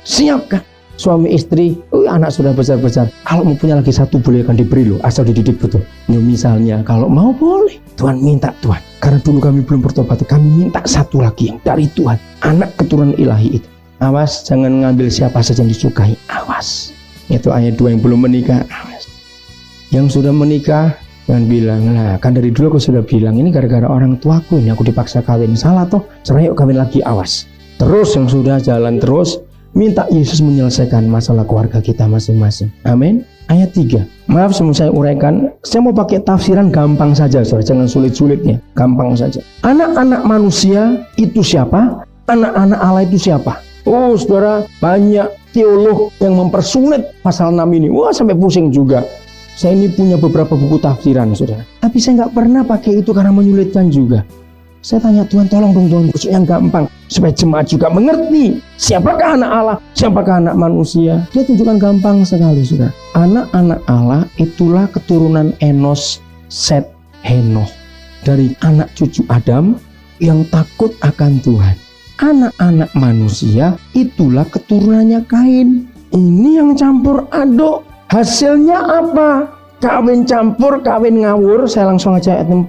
Siapkan suami istri, anak sudah besar-besar. Kalau mau punya lagi satu boleh akan diberi loh, asal dididik betul. Misalnya kalau mau boleh, Tuhan minta Tuhan. Karena dulu kami belum bertobat, kami minta satu lagi yang dari Tuhan, anak keturunan ilahi itu. Awas, jangan ngambil siapa saja yang disukai. Awas. Itu ayat 2 yang belum menikah. Awas. Yang sudah menikah, jangan bilang, lah kan dari dulu aku sudah bilang, ini gara-gara orang tuaku, ini aku dipaksa kawin. Salah toh, cerai yuk kawin lagi, awas. Terus yang sudah jalan terus, minta Yesus menyelesaikan masalah keluarga kita masing-masing. Amin. Ayat 3. Maaf sebelum saya uraikan, saya mau pakai tafsiran gampang saja, saudara. Jangan sulit-sulitnya, gampang saja. Anak-anak manusia itu siapa? Anak-anak Allah itu siapa? Oh saudara, banyak teolog yang mempersulit pasal 6 ini. Wah sampai pusing juga. Saya ini punya beberapa buku tafsiran, saudara. Tapi saya nggak pernah pakai itu karena menyulitkan juga. Saya tanya Tuhan, tolong dong Tuhan, khusus yang gampang. Supaya jemaat juga mengerti siapakah anak Allah, siapakah anak manusia. Dia tunjukkan gampang sekali, saudara. Anak-anak Allah itulah keturunan Enos, Set, Henoh. Dari anak cucu Adam yang takut akan Tuhan. Anak-anak manusia itulah keturunannya Kain. Ini yang campur aduk. Hasilnya apa? Kawin campur, kawin ngawur. Saya langsung aja ayat 4.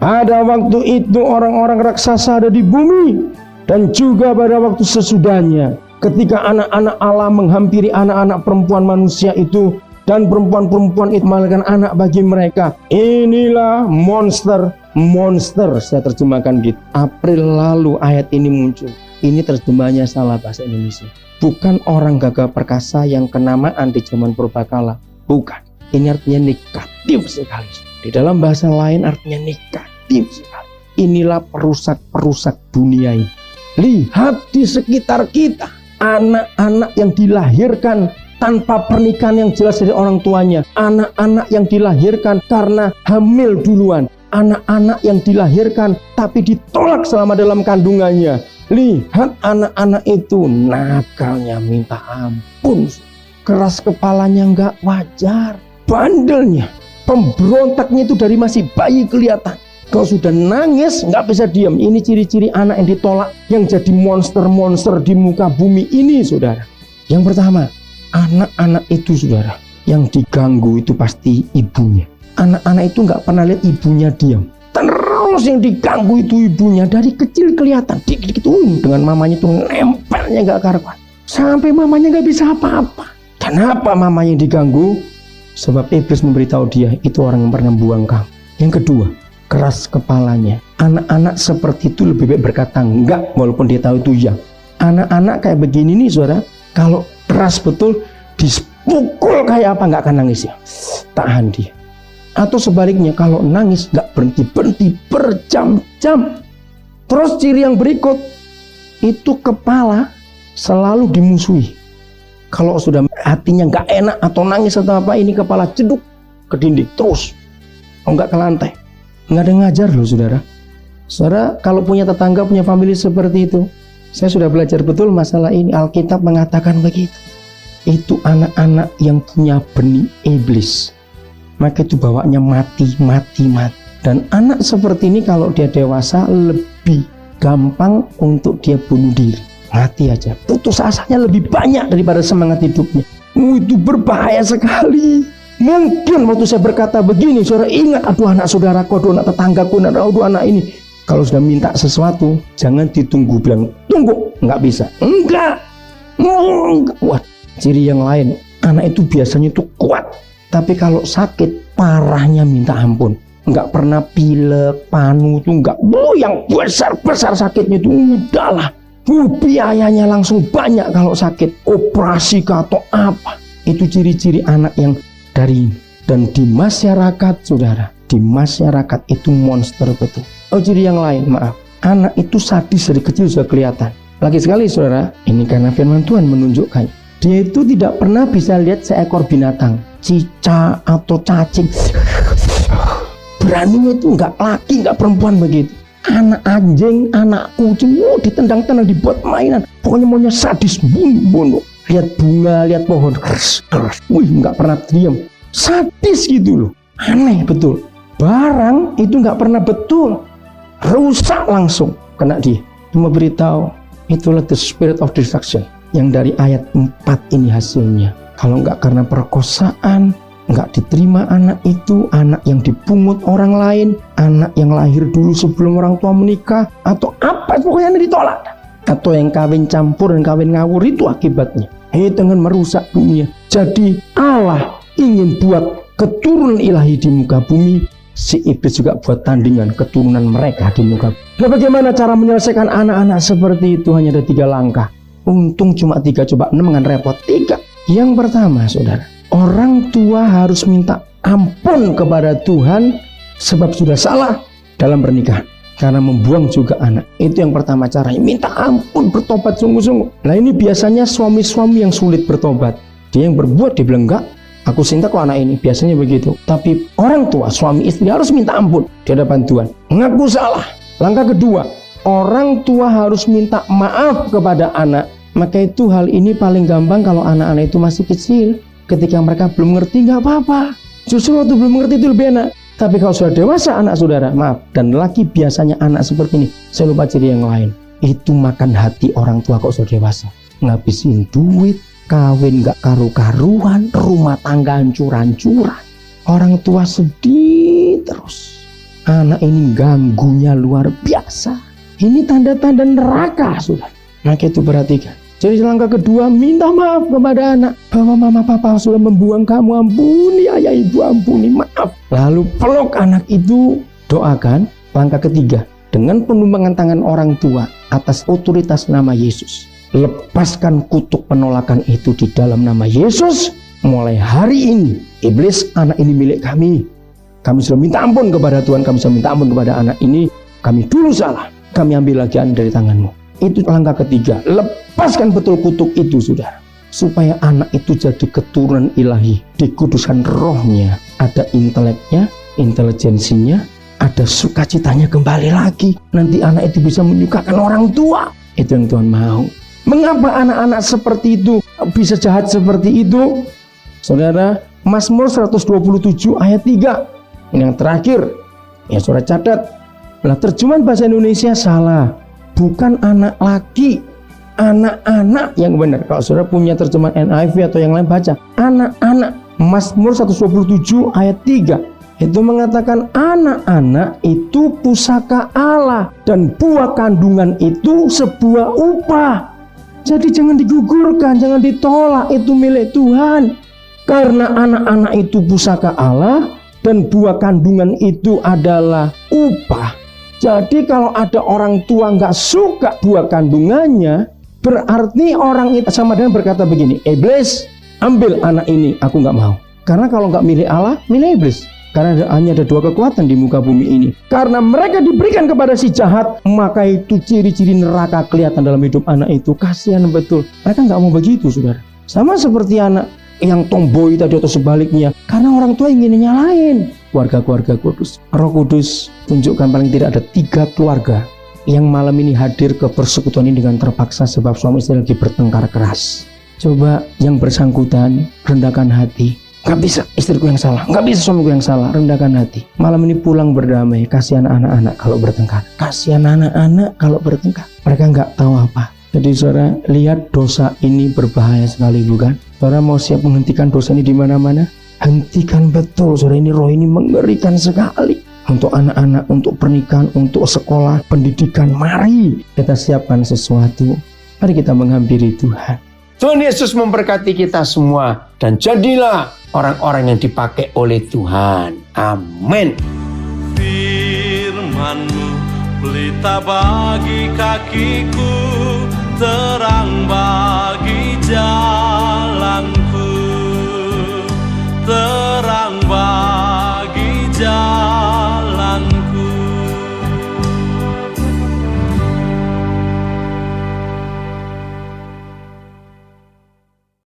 Pada waktu itu orang-orang raksasa ada di bumi, dan juga pada waktu sesudahnya, ketika anak-anak Allah menghampiri anak-anak perempuan manusia itu, dan perempuan-perempuan itu melahirkan anak bagi mereka. Inilah monster, saya terjemahkan gitu. April lalu ayat ini muncul. Ini terjemahnya salah bahasa Indonesia. Bukan orang gagah perkasa yang kenamaan di zaman purbakala. Bukan. Ini artinya negatif sekali. Di dalam bahasa lain artinya negatif sekali. Inilah perusak-perusak dunia ini. Lihat di sekitar kita. Anak-anak yang dilahirkan tanpa pernikahan yang jelas dari orang tuanya. Anak-anak yang dilahirkan karena hamil duluan. Anak-anak yang dilahirkan tapi ditolak selama dalam kandungannya. Lihat anak-anak itu, nakalnya minta ampun, keras kepalanya nggak wajar, bandelnya, pemberontaknya itu dari masih bayi kelihatan. Kalau sudah nangis nggak bisa diam. Ini ciri-ciri anak yang ditolak, yang jadi monster-monster di muka bumi ini, saudara. Yang pertama, anak-anak itu, saudara, yang diganggu itu pasti ibunya. Anak-anak itu nggak pernah lihat ibunya diam. Terus yang diganggu itu ibunya, dari kecil kelihatan dikit-dikit dengan mamanya itu nempelnya nggak karuan, sampai mamanya nggak bisa apa-apa. Kenapa mamanya diganggu? Sebab iblis memberitahu dia itu orang yang pernah buang kamu. Yang kedua, keras kepalanya. Anak-anak seperti itu lebih baik berkata enggak walaupun dia tahu itu ya. Anak-anak kayak begini nih, saudara, kalau keras betul pukul kayak apa nggak akan nangis ya, tahan dia. Atau sebaliknya, kalau nangis nggak berhenti-berhenti berjam-jam. Terus ciri yang berikut, itu kepala selalu dimusuhi. Kalau sudah hatinya nggak enak atau nangis atau apa, ini kepala ceduk ke dinding terus, nggak ke lantai. Nggak ada ngajar loh saudara. Saudara kalau punya tetangga, punya family seperti itu, saya sudah belajar betul masalah ini. Alkitab mengatakan begitu. Itu anak-anak yang punya benih iblis, maka itu bawanya mati. Dan anak seperti ini kalau dia dewasa lebih gampang untuk dia bunuh diri, mati aja. Putus asanya lebih banyak daripada semangat hidupnya. Itu berbahaya sekali. Mungkin waktu saya berkata begini, saudara ingat, aduh anak saudaraku, aduh anak tetanggaku, aduh anak ini. Kalau sudah minta sesuatu, jangan ditunggu, bilang tunggu, nggak bisa, enggak. Wah, ciri yang lain, anak itu biasanya itu kuat, tapi kalau sakit parahnya minta ampun. Nggak pernah pilek, panu itu nggak, yang besar sakitnya itu udahlah. Biayanya langsung banyak kalau sakit, operasi atau apa. Itu ciri-ciri anak yang dari ini. Dan di masyarakat saudara, di masyarakat itu monster betul. Oh, ciri yang lain, maaf, anak itu sadis dari kecil sudah kelihatan. Lagi sekali saudara, ini karena firman Tuhan menunjukkan, dia itu tidak pernah bisa lihat seekor binatang, cicak atau cacing. Beraninya itu nggak laki, nggak perempuan begitu. Anak anjing, anak kucing, ditendang-tendang, dibuat mainan. Pokoknya maunya sadis, bunuh. Lihat bunga, lihat pohon, keras. Nggak pernah diam. Sadis gitu loh. Aneh betul. Barang itu nggak pernah betul. Rusak langsung kena dia. Cuma beritahu, itulah the spirit of destruction. Yang dari ayat 4 ini hasilnya. Kalau nggak karena perkosaan, nggak diterima anak itu, anak yang dipungut orang lain, anak yang lahir dulu sebelum orang tua menikah, atau apa pokoknya yang ditolak, atau yang kawin campur dan kawin ngawur, itu akibatnya. Itu dengan merusak dunia. Jadi Allah ingin buat keturunan ilahi di muka bumi. Si iblis juga buat tandingan keturunan mereka di muka bumi. Nah, bagaimana cara menyelesaikan anak-anak seperti itu? Hanya ada 3 langkah. Untung cuma 3, coba 6 dengan repot. 3. Yang pertama saudara, orang tua harus minta ampun kepada Tuhan sebab sudah salah dalam pernikahan, karena membuang juga anak. Itu yang pertama caranya, minta ampun, bertobat sungguh-sungguh. Nah ini biasanya suami-suami yang sulit bertobat. Dia yang berbuat, dia bilang enggak, aku cinta kok anak ini, biasanya begitu. Tapi orang tua, suami istri harus minta ampun di hadapan Tuhan, ngaku salah. Langkah kedua, orang tua harus minta maaf kepada anak. Maka itu hal ini paling gampang kalau anak-anak itu masih kecil. Ketika mereka belum ngerti nggak apa-apa. Justru waktu belum ngerti itu lebih enak. Tapi kalau sudah dewasa anak saudara, maaf, dan laki biasanya anak seperti ini, saya lupa ciri yang lain, itu makan hati orang tua kok sudah dewasa. Ngabisin duit, kawin nggak karu-karuan, rumah tangga hancur-hancuran. Orang tua sedih terus. Anak ini ganggunya luar biasa. Ini tanda-tanda neraka sudah. Maka itu perhatikan. Jadi langkah kedua, minta maaf kepada anak bahwa mama papa sudah membuang kamu, ampuni ayah ibu, ampuni, maaf. Lalu peluk anak itu, doakan. Langkah ketiga, dengan penumpangan tangan orang tua atas otoritas nama Yesus, lepaskan kutuk penolakan itu di dalam nama Yesus. Mulai hari ini, iblis, anak ini milik kami. Kami sudah minta ampun kepada Tuhan, kami sudah minta ampun kepada anak ini. Kami dulu salah, kami ambil lagi dari tanganmu. Itu langkah ketiga, lepaskan betul kutuk itu saudara, supaya anak itu jadi keturunan ilahi, dikuduskan rohnya, ada inteleknya, intelijensinya, ada sukacitanya kembali lagi. Nanti anak itu bisa menyukakan orang tua. Itu yang Tuhan mau. Mengapa anak-anak seperti itu bisa jahat seperti itu? Saudara, Mazmur 127 ayat 3, ini yang terakhir ya, saudara catat. Nah, terjemahan bahasa Indonesia salah. Bukan anak laki, anak-anak yang benar. Kalau saudara punya terjemahan NIV atau yang lain, baca anak-anak. Mazmur 127 ayat 3 itu mengatakan anak-anak itu pusaka Allah dan buah kandungan itu sebuah upah. Jadi jangan digugurkan, jangan ditolak, itu milik Tuhan. Karena anak-anak itu pusaka Allah dan buah kandungan itu adalah upah. Jadi kalau ada orang tua nggak suka buah kandungannya, berarti orang itu sama dengan berkata begini, iblis, ambil anak ini, aku nggak mau. Karena kalau nggak milih Allah, milih iblis. Karena hanya ada dua kekuatan di muka bumi ini. Karena mereka diberikan kepada si jahat, maka itu ciri-ciri neraka kelihatan dalam hidup anak itu. Kasihan betul. Mereka nggak mau begitu, saudara. Sama seperti anak yang tomboy tadi atau sebaliknya. Karena orang tua ingin nyalain keluarga-keluarga kudus. Roh Kudus tunjukkan paling tidak ada 3 keluarga yang malam ini hadir ke persekutuan ini dengan terpaksa sebab suami istri lagi bertengkar keras. Coba yang bersangkutan rendahkan hati. Gak bisa istriku yang salah, gak bisa suamiku yang salah, rendahkan hati. Malam ini pulang berdamai. Kasihan anak-anak kalau bertengkar. Kasihan anak-anak kalau bertengkar. Mereka gak tahu apa. Jadi saudara, lihat dosa ini berbahaya sekali, bukan? Saudara mau siap menghentikan dosa ini di mana-mana? Hentikan betul, saudara. Ini roh ini mengerikan sekali. Untuk anak-anak, untuk pernikahan, untuk sekolah, pendidikan. Mari kita siapkan sesuatu. Mari kita menghampiri Tuhan. Tuhan Yesus memberkati kita semua. Dan jadilah orang-orang yang dipakai oleh Tuhan. Amin. Firman-Mu pelita bagi kakiku, terang bagi